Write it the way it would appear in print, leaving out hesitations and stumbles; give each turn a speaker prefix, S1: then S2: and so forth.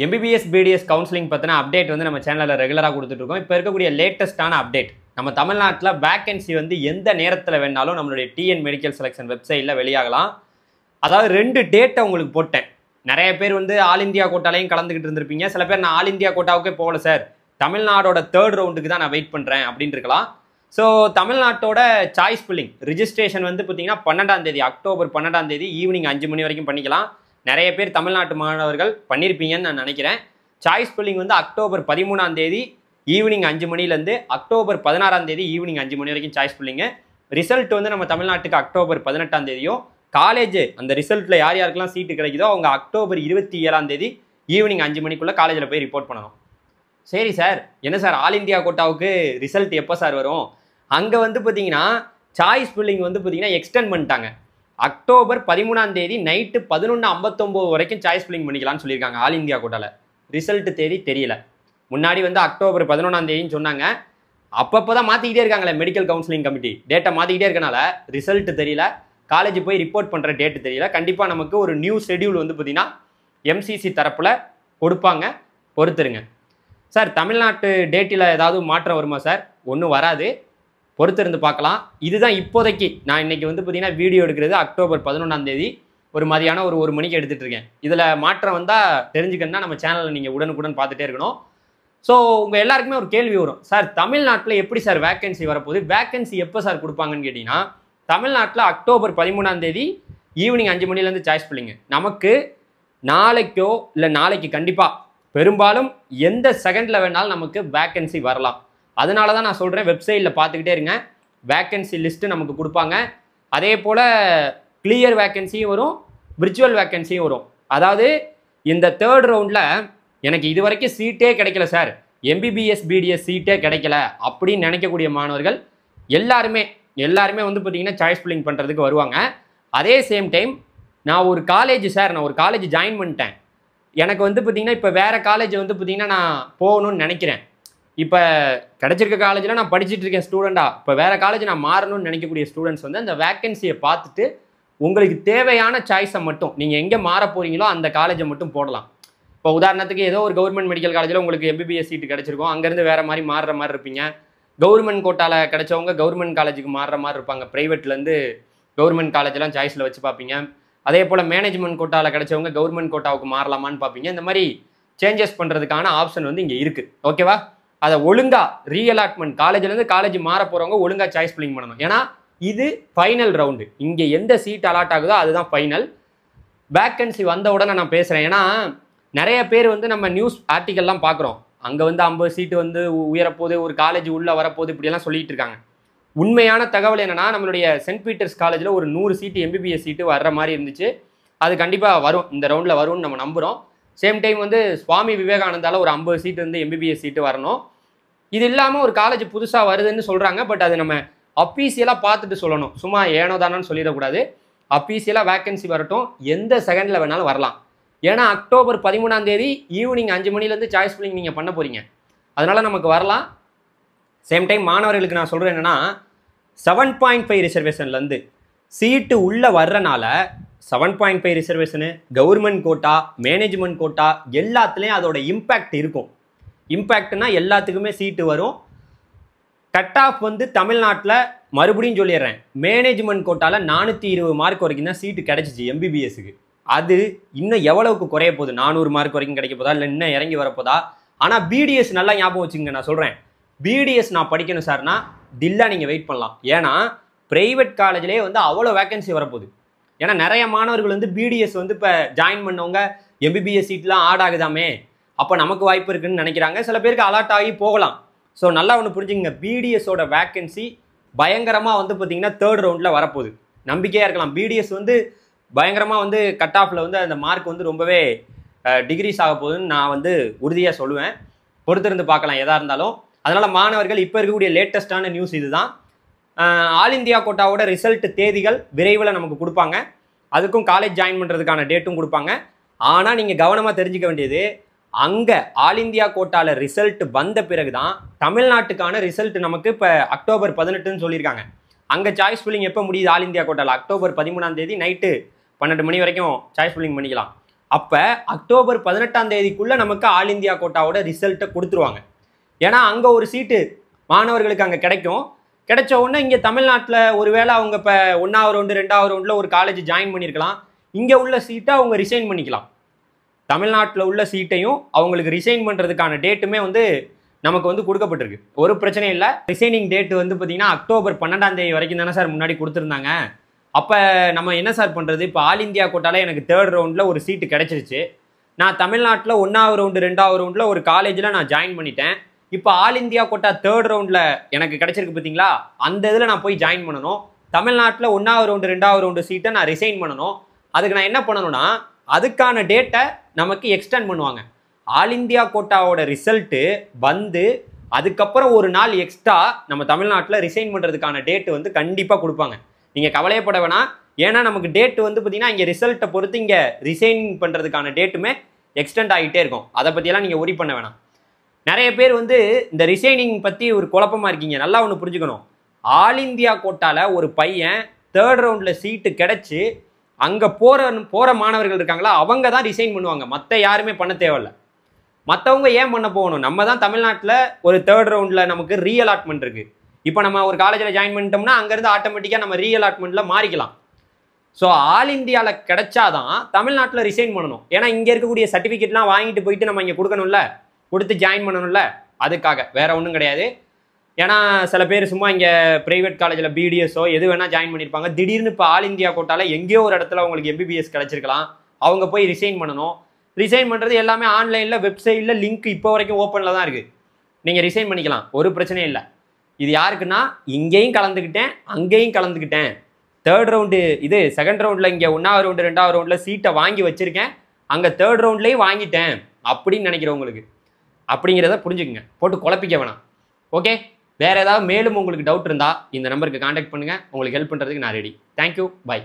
S1: MBBS BDS counselling பற்றின update வந்து நம்ம சேனலில் ரெகுலராக கொடுத்துட்ருக்கோம். இப்போ இருக்கக்கூடிய லேட்டஸ்ட்டான அப்டேட் நம்ம தமிழ்நாட்டில் வேக்கன்சி வந்து எந்த நேரத்தில் வேணாலும் நம்மளுடைய டிஎன் மெடிக்கல் செலெக்ஷன் வெப்சைட்டில் வெளியாகலாம். அதாவது 2 டேட்டை உங்களுக்கு போட்டேன். நிறைய பேர் வந்து ஆல் இந்தியா கோட்டாலையும் கலந்துக்கிட்டு இருந்திருப்பீங்க. சில பேர் நான் ஆல் இந்தியா கோட்டாவுக்கே போகல சார், தமிழ்நாடோட 3rd ரவுண்டுக்கு தான் நான் வெயிட் பண்ணுறேன் அப்படின்னு இருக்கலாம். ஸோ தமிழ்நாட்டோட சாய்ஸ் ஃபில்லிங் ரிஜிஸ்ட்ரேஷன் வந்து பார்த்தீங்கன்னா 12ஆம் தேதி அக்டோபர் 12ஆம் தேதி ஈவினிங் 5 மணி வரைக்கும் பண்ணிக்கலாம். நிறைய பேர் தமிழ்நாட்டு மாணவர்கள் பண்ணியிருப்பீங்கன்னு நான் நினைக்கிறேன். சாய்ஸ் ஃபில்லிங் வந்து அக்டோபர் 13ஆம் தேதி ஈவினிங் 5 மணிலேருந்து அக்டோபர் 16ஆம் தேதி ஈவினிங் 5 மணி வரைக்கும் சாய்ஸ் ஃபில்லிங்கு. ரிசல்ட் வந்து நம்ம தமிழ்நாட்டுக்கு அக்டோபர் 18ஆம் தேதியும், காலேஜ் அந்த ரிசல்ட்டில் யார் யாருக்கெல்லாம் சீட்டு கிடைக்குதோ அவங்க அக்டோபர் 27ஆம் தேதி ஈவினிங் 5 மணிக்குள்ளே காலேஜில் போய் ரிப்போர்ட் பண்ணணும். சரி சார், என்ன சார் ஆல் இந்தியா கோட்டாவுக்கு ரிசல்ட் எப்போ சார் வரும்? அங்கே வந்து பார்த்தீங்கன்னா சாய்ஸ் ஃபில்லிங் வந்து பார்த்தீங்கன்னா எக்ஸ்டெண்ட் பண்ணிட்டாங்க. அக்டோபர் 13ஆம் தேதி நைட்டு 11:59 வரைக்கும் சாய்ஸ் ஃபில்லிங் பண்ணிக்கலாம்னு சொல்லியிருக்காங்க ஆல் இந்தியா கோட்டாவில். ரிசல்ட் தேதி தெரியல. முன்னாடி வந்து அக்டோபர் 11ஆம் தேதின்னு சொன்னாங்க. அப்பப்போ தான் மாற்றிக்கிட்டே இருக்காங்களே மெடிக்கல் கவுன்சிலிங் கமிட்டி, டேட்டை மாற்றிக்கிட்டே இருக்கனால ரிசல்ட் தெரியல, காலேஜ் போய் ரிப்போர்ட் பண்ணுற டேட்டு தெரியல. கண்டிப்பாக நமக்கு ஒரு நியூ ஷெடியூல் வந்து பார்த்தீங்கன்னா MCC தரப்பில் கொடுப்பாங்க, பொறுத்துருங்க. சார் தமிழ்நாட்டு டேட்டில் ஏதாவது மாற்றம் வருமா சார்? ஒன்றும் வராது, பொறுத்திருந்து பார்க்கலாம். இதுதான் இப்போதைக்கு நான் இன்றைக்கி வந்து பார்த்தீங்கன்னா வீடியோ எடுக்கிறது அக்டோபர் 11ஆம் தேதி ஒரு மதியானம் ஒரு 1 மணிக்கு எடுத்துகிட்டு இருக்கேன். இதில் மாற்றம் வந்தால் தெரிஞ்சுக்கணுன்னா நம்ம சேனலில் நீங்கள் உடனுக்குடன் பார்த்துட்டே இருக்கணும். ஸோ உங்கள் எல்லாருக்குமே ஒரு கேள்வி வரும், சார் தமிழ்நாட்டில் எப்படி சார் வேக்கன்சி வரப்போகுது, வேக்கன்சி எப்போ சார் கொடுப்பாங்கன்னு கேட்டிங்கன்னா, தமிழ்நாட்டில் அக்டோபர் 13ஆம் தேதி ஈவினிங் 5 மணிலேருந்து சாய்ஸ் ஃபில்லிங்கு. நமக்கு நாளைக்கோ இல்லை நாளைக்கு கண்டிப்பாக பெரும்பாலும் எந்த செகண்டில் வேணாலும் நமக்கு வேக்கன்சி வரலாம். அதனால தான் நான் சொல்கிறேன், வெப்சைட்டில் பார்த்துக்கிட்டே இருங்க, வேக்கன்சி லிஸ்ட்டு நமக்கு கொடுப்பாங்க. அதே போல் கிளியர் வேக்கன்சியும் வரும், விர்ச்சுவல் வேக்கன்சியும் வரும். அதாவது இந்த 3rd ரவுண்டில் எனக்கு இது வரைக்கும் சீட்டே கிடைக்கல சார், MBBS BDS சீட்டே கிடைக்கல அப்படின்னு நினைக்கக்கூடிய மாணவர்கள் எல்லாருமே வந்து பார்த்தீங்கன்னா சாய்ஸ் ஃபில்லிங் பண்ணுறதுக்கு வருவாங்க. அதே சேம் டைம் நான் ஒரு காலேஜ் ஜாயின் பண்ணிட்டேன், எனக்கு வந்து பார்த்தீங்கன்னா இப்போ வேறு காலேஜ் வந்து பார்த்தீங்கன்னா நான் போகணும்னு நினைக்கிறேன், இப்போ கிடச்சிருக்க காலேஜில் நான் படிச்சுட்டு இருக்கேன் ஸ்டூடெண்ட்டாக, இப்போ வேறு காலேஜ் நான் மாறணும்னு நினைக்கக்கூடிய ஸ்டூடெண்ட்ஸ் வந்து அந்த வேக்கன்சியை பார்த்துட்டு உங்களுக்கு தேவையான சாய்ஸை மட்டும் நீங்கள் எங்கே மாற போகிறீங்களோ அந்த காலேஜை மட்டும் போடலாம். இப்போ உதாரணத்துக்கு ஏதோ ஒரு கவர்மெண்ட் மெடிக்கல் காலேஜில் உங்களுக்கு MBBS சீட்டு கிடச்சிருக்கும், அங்கேருந்து வேறு மாதிரி மாறுற மாதிரி இருப்பீங்க. கவர்மெண்ட் கோட்டாவில் கிடச்சவங்க கவர்மெண்ட் காலேஜுக்கு மாறுற மாதிரி இருப்பாங்க, ப்ரைவேட்லேருந்து கவர்மெண்ட் காலேஜெலாம் சாய்ஸில் வச்சு பார்ப்பீங்க. அதே போல் மேனேஜ்மெண்ட் கோட்டாவில் கிடச்சவங்க கவர்மெண்ட் கோட்டாவுக்கு மாறலாமான்னு பார்ப்பீங்க. இந்த மாதிரி சேஞ்சஸ் பண்ணுறதுக்கான ஆப்ஷன் வந்து இங்கே இருக்குது, ஓகேவா? அதை ஒழுங்காக ரீஅலாட்மெண்ட் காலேஜ்லேருந்து காலேஜ் மாற போகிறவங்க ஒழுங்காக சாய்ஸ் ஃபில்லிங் பண்ணணும். ஏன்னா இது ஃபைனல் ரவுண்டு, இங்கே எந்த சீட் அலாட் ஆகுதோ அதுதான் ஃபைனல். வேக்கன்சி வந்த உடனே நான் பேசுகிறேன், ஏன்னா நிறைய பேர் வந்து நம்ம நியூஸ் ஆர்டிக்கல்லாம் பார்க்குறோம், அங்கே வந்து 50 சீட்டு வந்து உயரப்போகுது, ஒரு காலேஜ் உள்ளே வரப்போகுது, இப்படியெல்லாம் சொல்லிட்டு இருக்காங்க. உண்மையான தகவல் என்னென்னா, நம்மளுடைய சென்ட் பீட்டர்ஸ் காலேஜில் ஒரு 100 சீட்டு MBBS சீட்டு வர்ற மாதிரி இருந்துச்சு. அது கண்டிப்பாக வரும், இந்த ரவுண்டில் வரும்னு நம்ம நம்புகிறோம். சேம் டைம் வந்து சுவாமி விவேகானந்தாவில் ஒரு 50 சீட்டு வந்து MBBS சீட்டு வரணும். இது இல்லாமல் ஒரு காலேஜ் புதுசாக வருதுன்னு சொல்கிறாங்க, பட் அது நம்ம அஃபீஷியலாக பார்த்துட்டு சொல்லணும், சும்மா ஏனோ தானோன்னு சொல்லிடக்கூடாது. அஃபீஷியலாக வேக்கன்சி வரட்டும், எந்த செகண்டில் வேணாலும் வரலாம். ஏன்னா அக்டோபர் 13ஆம் தேதி ஈவினிங் 5 மணிலேருந்து சாய்ஸ் ஃபில்லிங் நீங்கள் பண்ண போகிறீங்க, அதனால் நமக்கு வரலாம். சேம் டைம் மாணவர்களுக்கு நான் சொல்கிறேன் என்னென்னா, 7.5 ரிசர்வேஷன்லேருந்து சீட்டு உள்ளே வர்றனால 7.5 reservation, government quota, management quota எல்லாத்துலேயும் அதோட இம்பேக்ட் இருக்கும். இம்பேக்ட்னா எல்லாத்துக்குமே சீட்டு வரும். கட் ஆஃப் வந்து தமிழ்நாட்டில் மறுபடியும் சொல்லிடுறேன், மேனேஜ்மெண்ட் கோட்டாவில் 420 மார்க் வரைக்கும் தான் சீட்டு கிடச்சிச்சு MBBSக்கு. அது இன்னும் எவ்வளவுக்கு குறைய போகுது, 400 மார்க் வரைக்கும் கிடைக்க போதா, இல்லை இன்னும் இறங்கி வரப்போதா? ஆனால் BDS நல்லா ஞாபகம் வச்சுங்க, நான் சொல்கிறேன், BDS நான் படிக்கணும் சார்னா தில்லா நீங்கள் வெயிட் பண்ணலாம். ஏன்னா ப்ரைவேட் காலேஜ்லேயே வந்து அவ்வளோ வேக்கன்சி வரப்போகுது. ஏன்னா நிறைய மாணவர்கள் வந்து BDS வந்து இப்போ ஜாயின் பண்ணவங்க MBBS சீட்லாம் ஆட் ஆகுதாமே, அப்போ நமக்கு வாய்ப்பு இருக்குன்னு நினைக்கிறாங்க. சில பேருக்கு அலாட் ஆகி போகலாம். ஸோ நல்லா ஒன்று புரிஞ்சுங்க, BDSோட வேக்கன்சி பயங்கரமாக வந்து பார்த்தீங்கன்னா 3rd ரவுண்டில் வரப்போகுது, நம்பிக்கையாக இருக்கலாம். BDS வந்து பயங்கரமாக வந்து கட் ஆஃபில் வந்து அந்த மார்க் வந்து ரொம்பவே டிகிரிஸ் ஆக போகுதுன்னு நான் வந்து உறுதியாக சொல்லுவேன். பொறுத்திருந்து பார்க்கலாம் எதாக இருந்தாலும். அதனால் மாணவர்கள் இப்போ இருக்கக்கூடிய லேட்டஸ்ட்டான நியூஸ் இதுதான். ஆல் இந்தியா கோட்டாவோட ரிசல்ட் தேதிகள் விரைவில் நமக்கு கொடுப்பாங்க, அதுக்கும் காலேஜ் ஜாயின் பண்ணுறதுக்கான டேட்டும் கொடுப்பாங்க. ஆனால் நீங்கள் கவனமாக தெரிஞ்சுக்க வேண்டியது, அங்கே ஆல் இந்தியா கோட்டாவில் ரிசல்ட் வந்த பிறகு தான் தமிழ்நாட்டுக்கான ரிசல்ட் நமக்கு இப்போ அக்டோபர் 18ன்னு சொல்லியிருக்காங்க. அங்கே சாய்ஸ் ஃபில்லிங் எப்போ முடியுது? ஆல் இந்தியா கோட்டாவில் அக்டோபர் 13ஆம் தேதி நைட்டு 12 மணி வரைக்கும் சாய்ஸ் ஃபில்லிங் பண்ணிக்கலாம். அப்போ அக்டோபர் 18ஆம் தேதிக்குள்ளே நமக்கு ஆல் இந்தியா கோட்டாவோட ரிசல்ட்டை கொடுத்துருவாங்க. ஏன்னா அங்கே ஒரு சீட்டு மாணவர்களுக்கு அங்கே கிடைக்கும். கிடைச்ச உடனே இங்கே தமிழ்நாட்டில் ஒருவேளை அவங்க இப்போ 1வது ரவுண்டு 2வது ரவுண்டில் ஒரு காலேஜ் ஜாயின் பண்ணியிருக்கலாம். இங்கே உள்ள சீட்டை அவங்க ரிசைன் பண்ணிக்கலாம். தமிழ்நாட்டில் உள்ள சீட்டையும் அவங்களுக்கு ரிசைன் பண்ணுறதுக்கான டேட்டுமே வந்து நமக்கு வந்து கொடுக்கப்பட்டிருக்கு. ஒரு பிரச்சனையும் இல்லை. ரிசைனிங் டேட் வந்து பார்த்தீங்கன்னா அக்டோபர் 12ஆம் தேதி வரைக்கும் தானே சார் முன்னாடி கொடுத்துருந்தாங்க. அப்போ நம்ம என்ன சார் பண்ணுறது? இப்போ ஆல் இந்தியா கோட்டாவில் எனக்கு 3rd ரவுண்டில் ஒரு சீட்டு கிடச்சிருச்சு. நான் தமிழ்நாட்டில் 1வது ரவுண்டு 2வது ரவுண்டில் ஒரு காலேஜில் நான் ஜாயின் பண்ணிட்டேன். இப்போ ஆல் இந்தியா கோட்டா 3rd ரவுண்டில் எனக்கு கிடச்சிருக்கு பார்த்தீங்களா, அந்த இதில் நான் போய் ஜாயின் பண்ணணும். தமிழ்நாட்டில் 1வது ரவுண்டு 2வது ரவுண்டு சீட்டை நான் ரிசைன் பண்ணணும். அதுக்கு நான் என்ன பண்ணணும்னா அதுக்கான டேட்டை நமக்கு எக்ஸ்டெண்ட் பண்ணுவாங்க. ஆல் இந்தியா கோட்டாவோட ரிசல்ட்டு வந்து அதுக்கப்புறம் ஒரு நாள் எக்ஸ்ட்ரா நம்ம தமிழ்நாட்டில் ரிசைன் பண்ணுறதுக்கான டேட்டு வந்து கண்டிப்பாக கொடுப்பாங்க. நீங்கள் கவலையப்பட வேணாம். ஏன்னா நமக்கு டேட் வந்து பார்த்தீங்கன்னா இங்கே ரிசல்ட்டை பொறுத்து இங்கே ரிசைன் பண்ணுறதுக்கான டேட்டுமே எக்ஸ்டெண்ட் ஆகிட்டே இருக்கும். அதை பற்றியெல்லாம் நீங்கள் ஒரி பண்ண வேணாம். நிறைய பேர் வந்து இந்த ரிசைனிங் பற்றி ஒரு குழப்பமாக இருக்கீங்க. நல்லா ஒன்று புரிஞ்சுக்கணும். ஆல் இந்தியா கோட்டாவில் ஒரு பையன் 3rd ரவுண்டில் சீட்டு கிடச்சி அங்கே போகிற மாணவர்கள் இருக்காங்களா, அவங்க தான் ரிசைன் பண்ணுவாங்க. மற்ற யாருமே பண்ண தேவையில்ல. மற்றவங்க ஏன் பண்ண போகணும்? நம்ம தான் தமிழ்நாட்டில் ஒரு 3rd ரவுண்டில் நமக்கு ரீஅலாட்மெண்ட் இருக்குது. இப்போ நம்ம ஒரு காலேஜில் ஜாயின் பண்ணிட்டோம்னா அங்கேருந்து ஆட்டோமேட்டிக்காக நம்ம ரீஅலாட்மெண்ட்டில் மாறிக்கலாம். ஸோ ஆல் இந்தியாவில் கிடைச்சாதான் தமிழ்நாட்டில் ரிசைன் பண்ணணும். ஏன்னா இங்கே இருக்கக்கூடிய சர்டிஃபிகேட்லாம் வாங்கிட்டு போயிட்டு நம்ம இங்கே கொடுக்கணும்ல, கொடுத்து ஜாயின் பண்ணணும்ல, அதுக்காக வேற ஒன்றும் கிடையாது. ஏன்னா சில பேர் சும்மா இங்கே ப்ரைவேட் காலேஜில் பிடிஎஸ்ஸோ எது வேணால் ஜாயின் பண்ணியிருப்பாங்க. திடீர்னு இப்போ ஆல் இந்தியா கோட்டாவில் எங்கேயோ ஒரு இடத்துல அவங்களுக்கு எம்பிபிஎஸ் கிடச்சிருக்கலாம். அவங்க போய் ரிசைன் பண்ணணும். ரிசைன் பண்ணுறது எல்லாமே ஆன்லைனில் வெப்சைட்டில் லிங்க் இப்போ வரைக்கும் ஓப்பனில் தான் இருக்குது. நீங்கள் ரிசைன் பண்ணிக்கலாம், ஒரு பிரச்சனையும் இல்லை. இது யாருக்குன்னா இங்கேயும் கலந்துக்கிட்டேன் அங்கேயும் கலந்துக்கிட்டேன், 3rd ரவுண்டு இது 2nd ரவுண்டில் இங்கே 1வது ரவுண்டு 2வது ரவுண்டில் சீட்டை வாங்கி வச்சுருக்கேன், அங்கே 3rd ரவுண்ட்லேயும் வாங்கிட்டேன் அப்படின்னு நினைக்கிறவங்களுக்கு அப்படிங்கிறத புரிஞ்சுக்குங்க. போட்டு குழப்பிக்க வேணாம். ஓகே, வேறு ஏதாவது மேலும் உங்களுக்கு டவுட் இருந்தால் இந்த நம்பருக்கு கான்டாக்ட் பண்ணுங்கள். உங்களுக்கு ஹெல்ப் பண்ணுறதுக்கு நான் ரெடி. Thank you, by.